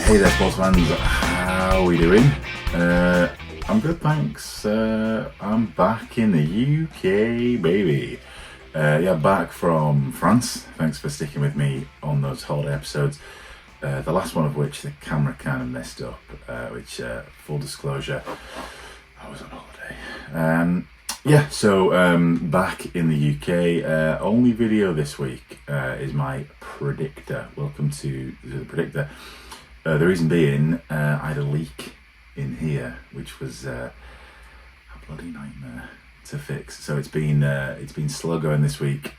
Hey there, sports fans. How are we doing? I'm good, thanks. I'm back in the UK, baby. Back from France. Thanks for sticking with me on those holiday episodes. The last one of which the camera kind of messed up, full disclosure, I was on holiday. Back in the UK. Only video this week is my predictor. Welcome to the predictor. The reason being, I had a leak in here, which was a bloody nightmare to fix. So it's been slow going this week.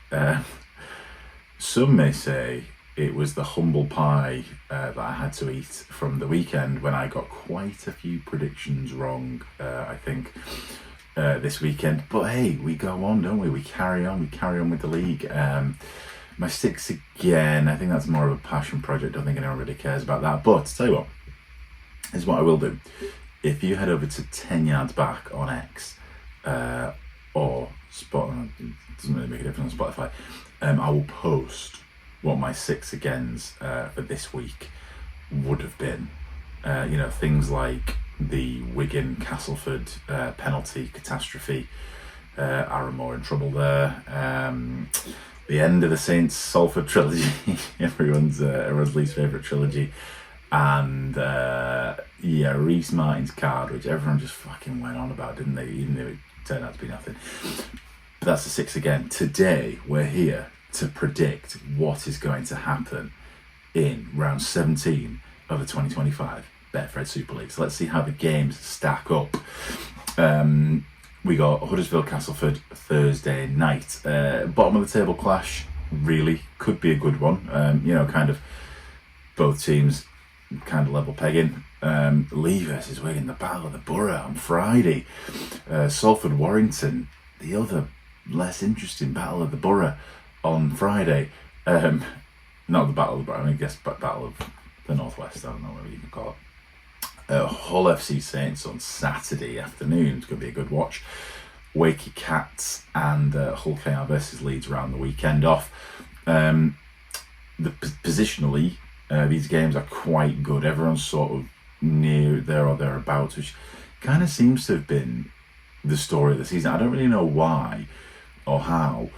Some may say it was the humble pie that I had to eat from the weekend when I got quite a few predictions wrong, I think, this weekend. But hey, we go on, don't we? We carry on with the league. My six again, I think that's more of a passion project. I don't think anyone really cares about that. But tell you what, here's what I will do. If you head over to 10 yards back on X or Spotify, it doesn't really make a difference on Spotify, I will post what my six agains for this week would have been. Things like the Wigan Castleford penalty catastrophe, Aramore in trouble there. The end of the Saints Salford trilogy, everyone's least favourite trilogy, and Reece Martin's card, which everyone just fucking went on about, didn't they? Even though it turned out to be nothing. But that's the six again. Today we're here to predict what is going to happen in round 17 of the 2025 Betfred Superleague. So let's see how the games stack up. We got Huddersfield Castleford Thursday night. Bottom of the table clash, really could be a good one. Kind of both teams kind of level pegging. Leigh versus Wigan, the battle of the borough on Friday. Salford Warrington, the other less interesting battle of the borough on Friday. Not the battle of the borough, I guess battle of the northwest. I don't know whatever you can call it. Hull FC Saints on Saturday afternoon. It's going to be a good watch. Wakey Cats and Hull KR versus Leeds around the weekend off. Positionally, these games are quite good. Everyone's sort of near there or thereabouts, which kind of seems to have been the story of the season. I don't really know why or how,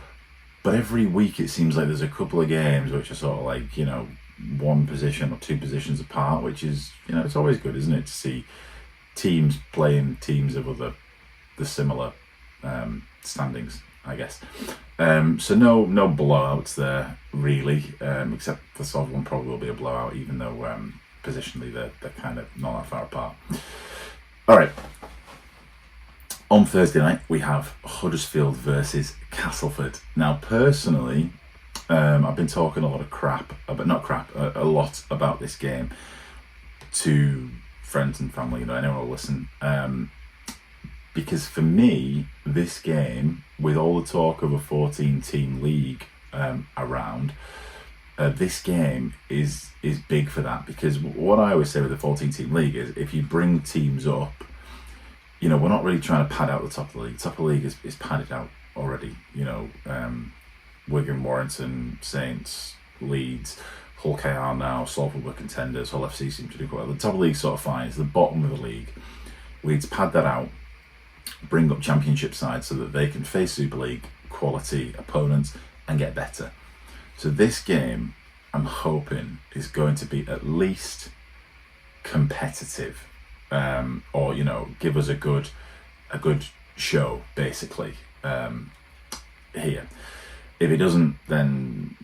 but every week it seems like there's a couple of games which are sort of like, one position or two positions apart, which is, it's always good, isn't it, to see teams playing teams of the similar standings, I guess. So no blowouts there really, except the Salford one probably will be a blowout, even though positionally they're kind of not that far apart. All right. On Thursday night we have Huddersfield versus Castleford. Now personally, I've been talking a lot about this game to friends and family, anyone will listen. Because for me, this game, with all the talk of a 14-team league around, this game is big for that. Because what I always say with the 14-team league is, if you bring teams up, we're not really trying to pad out the top of the league. The top of the league is padded out already, Wigan, Warrington, Saints, Leeds, Hull KR now, Salford were contenders, Hull FC seem to do quite well. The top of the league sort of fine, it's the bottom of the league. We need to pad that out, bring up championship sides so that they can face Super League quality opponents and get better. So this game, I'm hoping, is going to be at least competitive, or give us a good show basically here. If it doesn't, then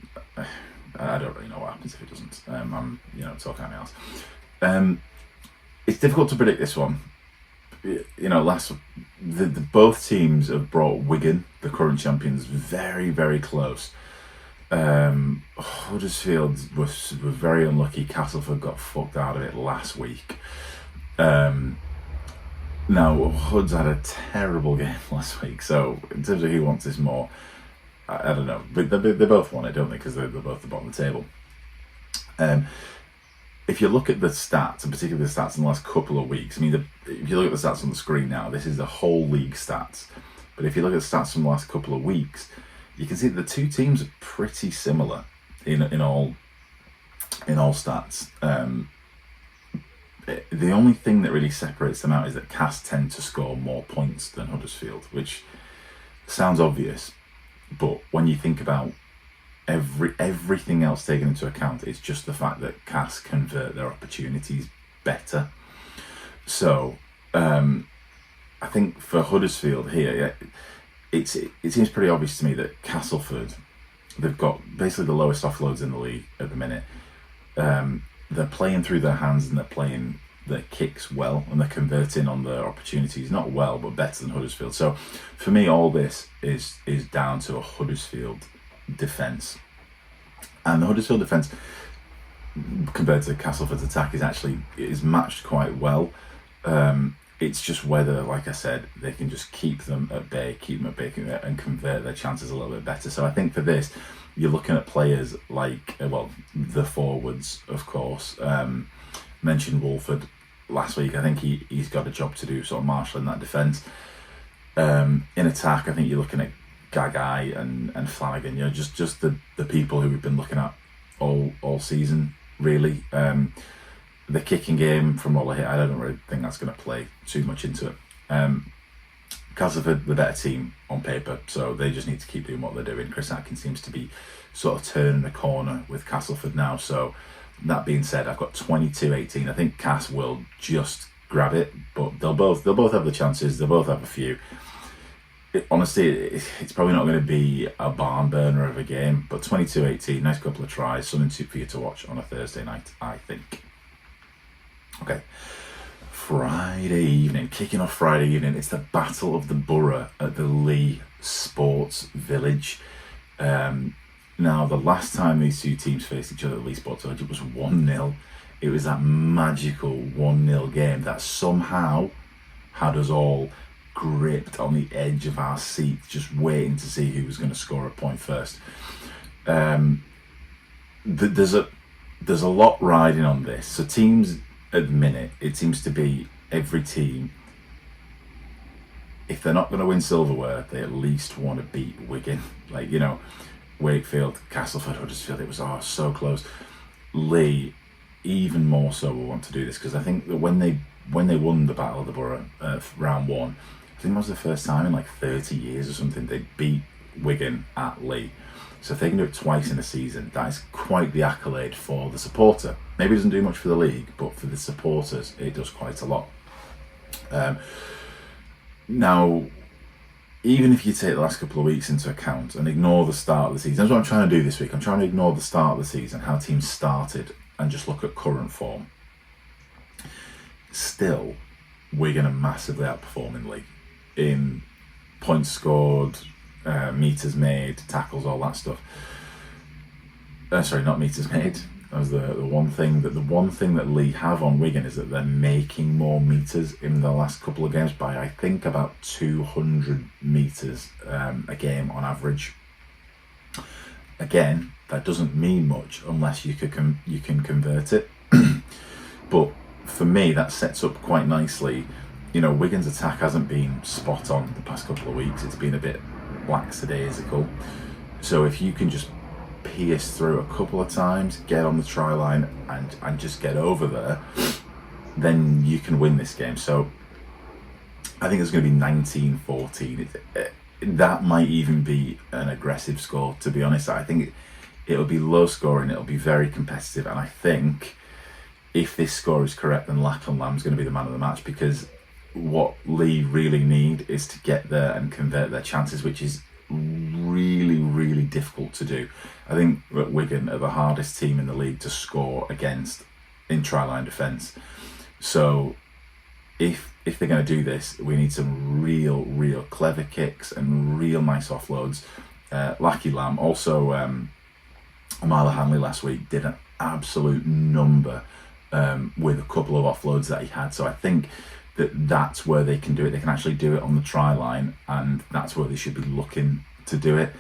I don't really know what happens if it doesn't. I'm talking anything else. It's difficult to predict this one. Both teams have brought Wigan, the current champions, very, very close. Huddersfield was very unlucky. Castleford got fucked out of it last week. Now Hud's had a terrible game last week, so in terms of who wants this more, I don't know, but they both want it, don't they? Because they're both at the bottom of the table. If you look at the stats, and particularly the stats in the last couple of weeks, if you look at the stats on the screen now, this is the whole league stats. But if you look at the stats from the last couple of weeks, you can see that the two teams are pretty similar in all stats. the only thing that really separates them out is that Cas tend to score more points than Huddersfield, which sounds obvious, but when you think about everything else taken into account, it's just the fact that Cas convert their opportunities better. So I think for Huddersfield here, it seems pretty obvious to me that Castleford, they've got basically the lowest offloads in the league at the minute. They're playing through their hands and they're playing their kicks well, and they're converting on their opportunities, not well, but better than Huddersfield. So for me, all this is down to a Huddersfield defence. And the Huddersfield defence, compared to Castleford's attack, is matched quite well. It's just whether, like I said, they can just keep them at bay, and convert their chances a little bit better. So I think for this, you're looking at players like, the forwards, of course. Mentioned Wolford last week. I think he's got a job to do, sort of marshalling that defence. In attack, I think you're looking at Gagai and Flanagan. Just the people who we've been looking at all season, really. The kicking game, from what I hear, I don't really think that's going to play too much into it. Castleford, the better team on paper, so they just need to keep doing what they're doing. Chris Atkins seems to be sort of turning a corner with Castleford now. So that being said, I've got 22-18. I think Cas will just grab it, but they'll both have the chances. They'll both have a few. Honestly, it's probably not going to be a barn burner of a game, but 22-18, nice couple of tries, something for you to watch on a Thursday night, I think. Okay, Friday evening, kicking off Friday evening, it's the Battle of the Borough at the Leigh Sports Village. Now, the last time these two teams faced each other at Leigh Sports Village, it was 1-0. It was that magical 1-0 game that somehow had us all gripped on the edge of our seats, just waiting to see who was going to score a point first. There's a lot riding on this. So teams at the minute, it seems to be every team, if they're not going to win silverware, they at least want to beat Wigan. Like, Wakefield, Castleford, Huddersfield, it was so close. Leigh, even more so, will want to do this, because I think that when they won the Battle of the Borough round one, I think that was the first time in like 30 years or something they beat Wigan at Leigh. So if they can do it twice in a season, that is quite the accolade for the supporter. Maybe it doesn't do much for the league, but for the supporters, it does quite a lot. Now, even if you take the last couple of weeks into account and ignore the start of the season, that's what I'm trying to do this week. I'm trying to ignore the start of the season, how teams started, and just look at current form. Still, Wigan are massively outperforming Leigh in points scored, meters made, tackles, all that stuff. Sorry, not meters made. That was the one thing that Leigh have on Wigan, is that they're making more meters in the last couple of games by, I think, about 200 meters a game on average. Again, that doesn't mean much unless you can convert it. But for me, that sets up quite nicely. Wigan's attack hasn't been spot on the past couple of weeks. It's been a bit lackadaisical. So if you can just pierce through a couple of times, get on the try line and just get over there, then you can win this game. So I think it's going to be 19-14. That might even be an aggressive score, to be honest. I think it'll be low scoring, it'll be very competitive, and I think if this score is correct, then Lachlan Lamb's going to be the man of the match, because what Leigh really need is to get there and convert their chances, which is really, really difficult to do. I think that Wigan are the hardest team in the league to score against in try-line defence. So if they're going to do this, we need some real clever kicks and real nice offloads. Lucky Lamb, also Amala Hanley last week did an absolute number with a couple of offloads that he had. So I think that's where they can do it. They can actually do it on the try line, and that's where they should be looking to do it.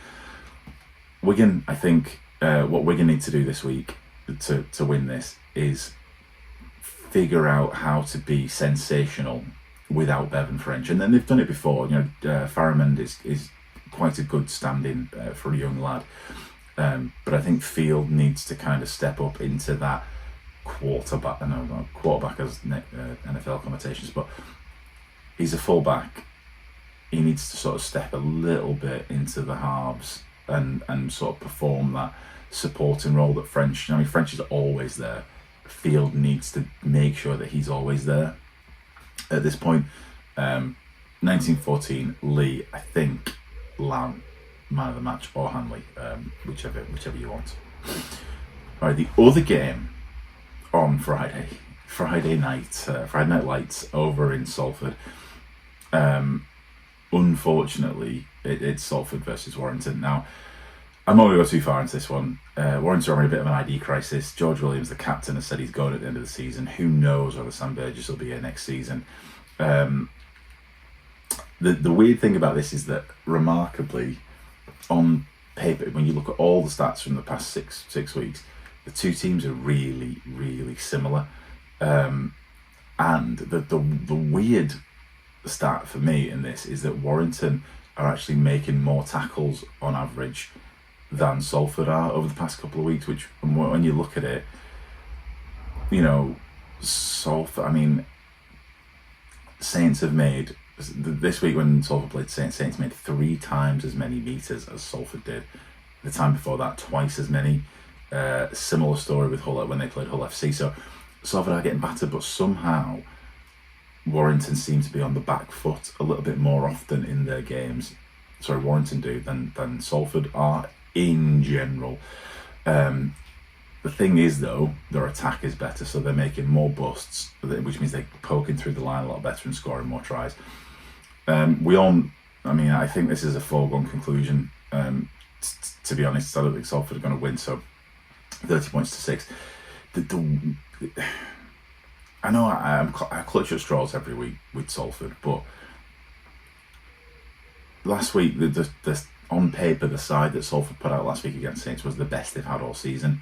Wigan, I think what Wigan need to do this week to win this is figure out how to be sensational without Bevan French. And then they've done it before. Faramond is quite a good stand-in for a young lad. But I think Field needs to kind of step up into that quarterback. I know not quarterback as NFL connotations, but he's a fullback. He needs to sort of step a little bit into the halves and sort of perform that supporting role that French. I mean, French is always there. Field needs to make sure that he's always there. At this point, 1914, Leigh, I think, Lamb, man of the match, or Hanley, whichever you want. All right, the other game on Friday night lights over in Salford. Unfortunately, it's Salford versus Warrington. Now, I'm not going to go too far into this one. Warrington are having a bit of an ID crisis. George Williams, the captain, has said he's going at the end of the season. Who knows whether Sam Burgess will be here next season. The weird thing about this is that, remarkably, on paper, when you look at all the stats from the past six weeks, the two teams are really, really similar. And the weird stat for me in this is that Warrington are actually making more tackles on average than Salford are over the past couple of weeks, which, when you look at it, Salford, I mean, Saints have made, this week when Salford played Saints made 3 times as many metres as Salford did. The time before that, twice as many. Similar story with Hull when they played Hull FC. So Salford are getting battered, but somehow Warrington seem to be on the back foot a little bit more often in their games. Sorry, Warrington do than Salford are in general. The thing is, though, their attack is better, so they're making more busts, which means they're poking through the line a lot better and scoring more tries. I think this is a foregone conclusion. To be honest, I don't think Salford are going to win, so 30 points to 6. I know I clutch at straws every week with Salford, but last week, on paper, the side that Salford put out last week against Saints was the best they've had all season.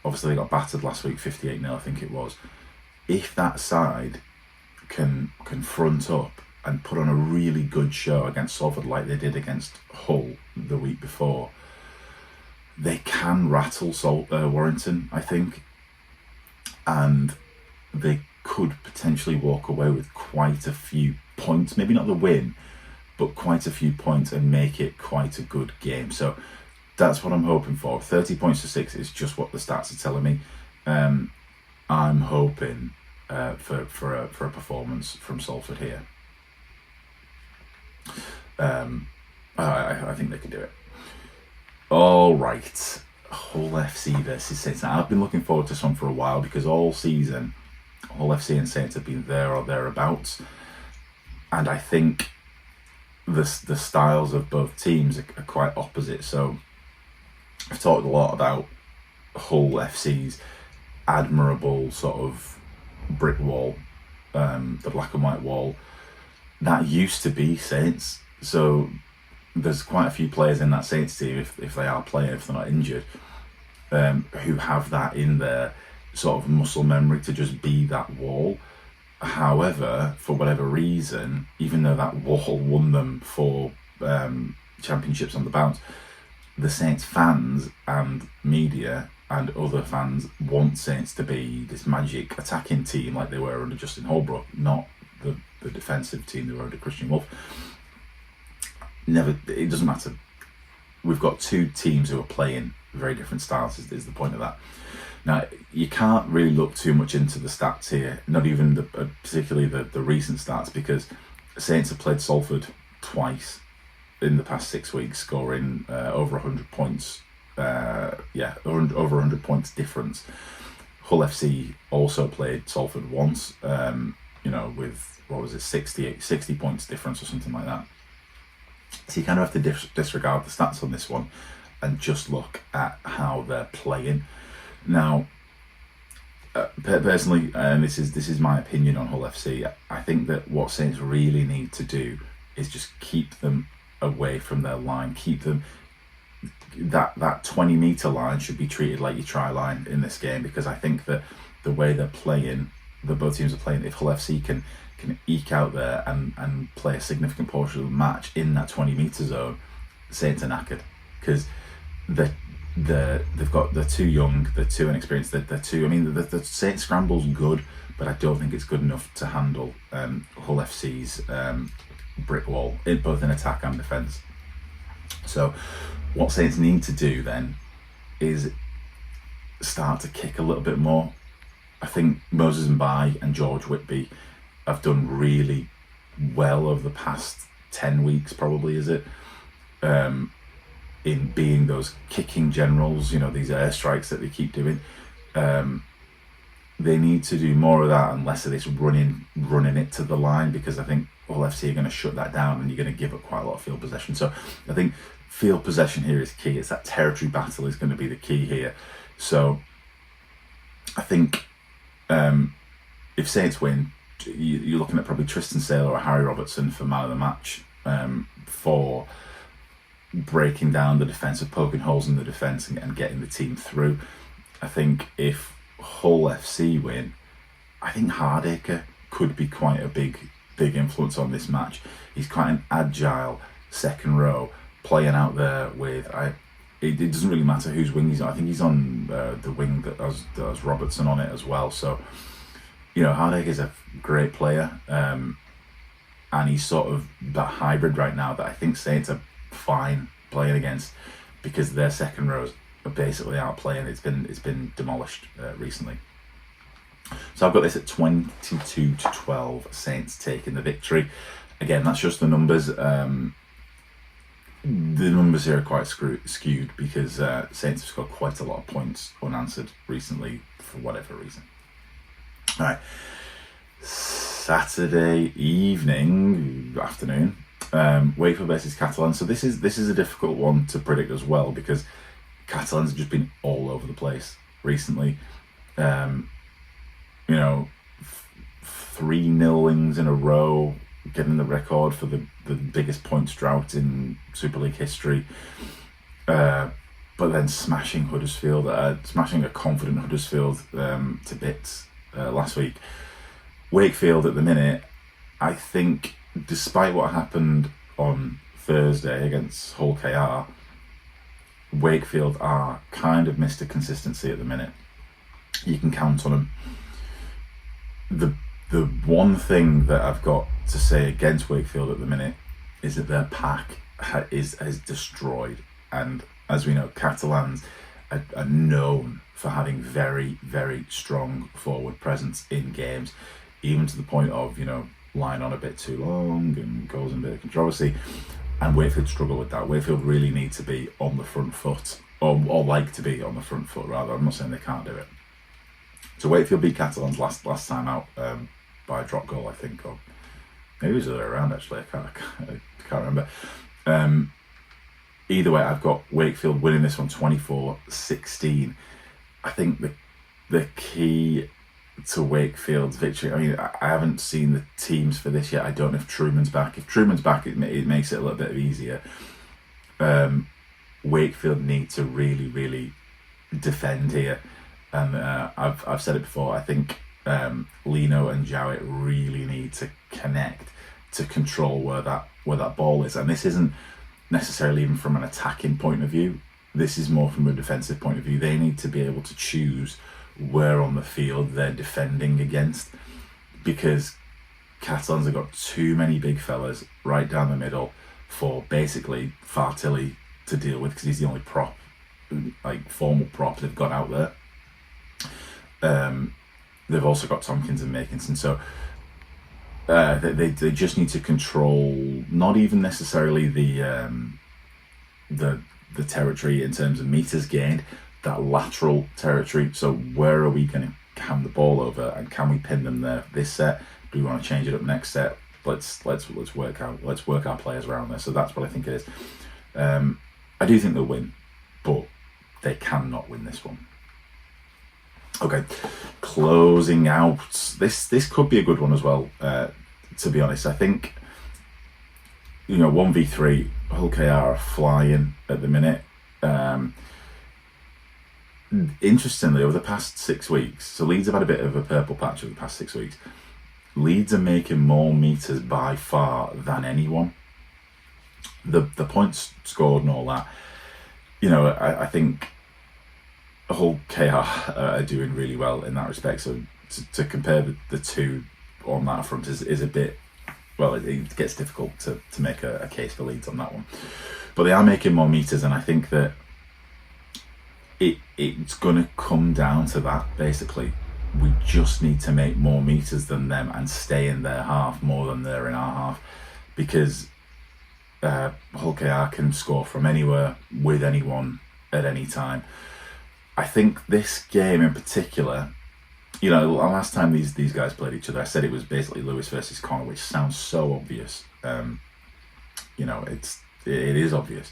Obviously, they got battered last week, 58-0, I think it was. If that side can front up and put on a really good show against Salford like they did against Hull the week before, they can rattle Warrington, I think. And they could potentially walk away with quite a few points. Maybe not the win, but quite a few points and make it quite a good game. So that's what I'm hoping for. 30 points to 6 is just what the stats are telling me. I'm hoping for a performance from Salford here. I think they can do it. All right, Hull FC versus Saints. Now, I've been looking forward to this one for a while because all season Hull FC and Saints have been there or thereabouts, and I think the styles of both teams are quite opposite. So I've talked a lot about Hull FC's admirable sort of brick wall, the black and white wall. That used to be Saints. So there's quite a few players in that Saints team, if they are playing, if they're not injured, who have that in their sort of muscle memory to just be that wall. However, for whatever reason, even though that wall won them 4 championships on the bounce, the Saints fans and media and other fans want Saints to be this magic attacking team like they were under Justin Holbrook, not the defensive team they were under Christian Wolff. It doesn't matter. We've got 2 teams who are playing very different styles, is the point of that. Now, you can't really look too much into the stats here, not even particularly the recent stats, because Saints have played Salford twice in the past 6 weeks, scoring over 100 points. Over 100 points difference. Hull FC also played Salford once, with, 60 points difference or something like that. So you kind of have to disregard the stats on this one and just look at how they're playing. Now, personally, and this is my opinion on Hull FC, I think that what Saints really need to do is just keep them away from their line. Keep them, that 20 metre line should be treated like your try line in this game, because I think that the way they're playing, both teams are playing, if Hull FC can eke out there and play a significant portion of the match in that 20 metre zone, Saints are knackered, because they're too young, they're too inexperienced, they're too. I mean, the Saints scramble's good, but I don't think it's good enough to handle Hull FC's brick wall, both in attack and defence. So, what Saints need to do then is start to kick a little bit more. I think Moses Mbai and George Whitby have done really well over the past 10 weeks, probably, is it? In being those kicking generals, you know, these airstrikes that they keep doing. They need to do more of that and less of this running it to the line, because I think Hull FC are going to shut that down and you're going to give up quite a lot of field possession. So I think field possession here is key. It's that territory battle is going to be the key here. So I think if Saints win, you're looking at probably Tristan Saylor or Harry Robertson for man of the match, for breaking down the defence, of poking holes in the defence and getting the team through. I think if Hull FC win, I think Hardacre could be quite a big influence on this match. He's quite an agile second row, playing out there with it doesn't really matter whose wing he's on. I think he's on the wing that has Robertson on it as well. So, you know, Hardacre's a great player, and he's sort of that hybrid right now that I think Saints are fine playing against, because their second rows are basically outplaying. It's been demolished recently. So I've got this at 22-12, Saints taking the victory. Again, that's just the numbers. The numbers here are quite skewed because Saints have scored quite a lot of points unanswered recently for whatever reason. All right, Saturday afternoon, Wakefield versus Catalans. So this is a difficult one to predict as well, because Catalans have just been all over the place recently. 3-0 in a row, getting the record for the biggest points drought in Super League history. But then smashing Huddersfield, smashing a confident Huddersfield to bits last week. Wakefield at the minute, I think, despite what happened on Thursday against Hull KR, Wakefield are kind of Mr. Consistency at the minute. You can count on them. The one thing that I've got to say against Wakefield at the minute is that their pack is destroyed, and as we know, Catalans are known for having very, very strong forward presence in games, even to the point of, you know, lying on a bit too long and causing a bit of controversy. And Wakefield struggle with that. Wakefield really need to be on the front foot, or like to be on the front foot rather. I'm not saying they can't do it. So Wakefield beat Catalans last time out by a drop goal, I think, or maybe it was the other way around actually. I can't remember. Either way, I've got Wakefield winning this one 24-16. I think the key to Wakefield's victory, I mean, I haven't seen the teams for this yet. I don't know if Truman's back. If Truman's back, it makes it a little bit easier. Wakefield need to really, really defend here. And I've said it before, I think Lino and Jowett really need to connect to control where that ball is. And this isn't necessarily even from an attacking point of view. This is more from a defensive point of view. They need to be able to choose where on the field they're defending against, because Catalans have got too many big fellas right down the middle for basically Fartilli to deal with, because he's the only prop, like formal prop they've got out there. They've also got Tompkins and Makinson, so they just need to control not even necessarily the territory in terms of meters gained, that lateral territory. So where are we going to hand the ball over, and can we pin them there this set? Do we want to change it up next set? Let's work our players around there. So that's what I think it is. I do think they'll win, but they cannot win this one. Okay, closing out. This could be a good one as well, to be honest. I think, 1v3, Hull KR are flying at the minute. Interestingly, over the past 6 weeks, so Leeds have had a bit of a purple patch over the past 6 weeks. Leeds are making more meters by far than anyone. The points scored and all that, I think Hull KR are doing really well in that respect. So to compare the two on that front is a bit, well, it gets difficult to make a case for Leeds on that one. But they are making more meters, and I think that it's going to come down to that, basically. We just need to make more meters than them and stay in their half more than they're in our half, because Hull KR can score from anywhere with anyone at any time. I think this game in particular, you know, last time these guys played each other, I said it was basically Lewis versus Connor, which sounds so obvious. You know, it is obvious.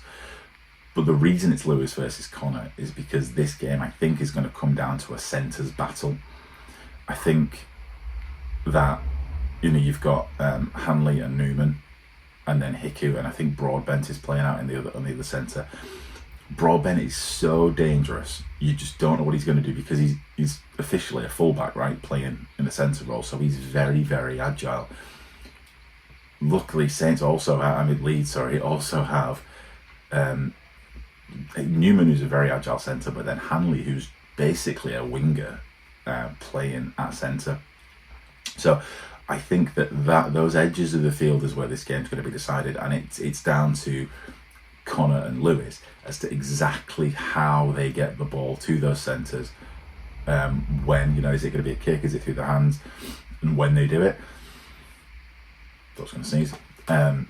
But the reason it's Lewis versus Connor is because this game, I think, is going to come down to a centres battle. I think that, you know, you've got Hanley and Newman, and then Hiku, and I think Broadbent is playing out on the other centre. Broadbent is so dangerous. You just don't know what he's going to do, because he's officially a fullback, right, playing in the centre role. So he's very, very agile. Luckily, Leeds also have Newman, who's a very agile centre, but then Hanley, who's basically a winger, playing at centre. So I think that those edges of the field is where this game's going to be decided, and it's down to Connor and Lewis as to exactly how they get the ball to those centres. When, you know, is it going to be a kick? Is it through the hands? And when they do it, I was going to sneeze. And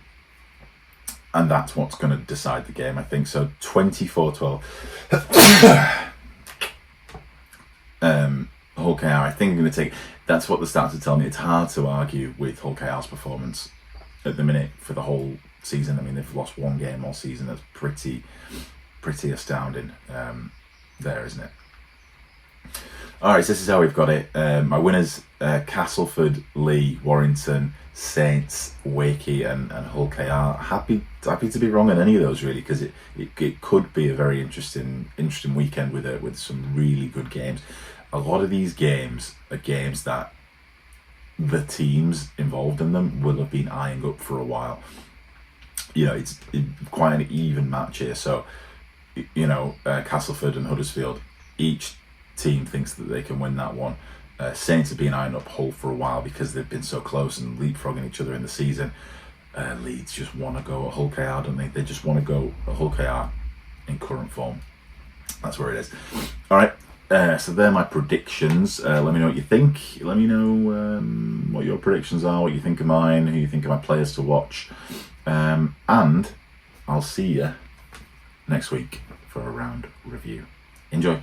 that's what's going to decide the game, I think. So 24-12. Hull KR, I think I'm going to take... That's what the stats are telling me. It's hard to argue with Hull KR's performance at the minute for the whole season. I mean, they've lost one game all season. That's pretty astounding there, isn't it? All right, so this is how we've got it. My winners, Castleford, Leigh, Warrington, Saints, Wakey and Hull KR. Happy to be wrong on any of those, really, because it could be a very interesting weekend with some really good games. A lot of these games are games that the teams involved in them will have been eyeing up for a while. You know, it's quite an even match here. So, you know, Castleford and Huddersfield, each team thinks that they can win that one. Saints have been eyeing up Hull for a while because they've been so close and leapfrogging each other in the season. Leeds just want to go at Hull KR, don't they? They just want to go at Hull KR in current form. That's where it is. All right. So they're my predictions. Let me know what you think. Let me know what your predictions are, what you think of mine, who you think of my players to watch. And I'll see you next week for a round review. Enjoy.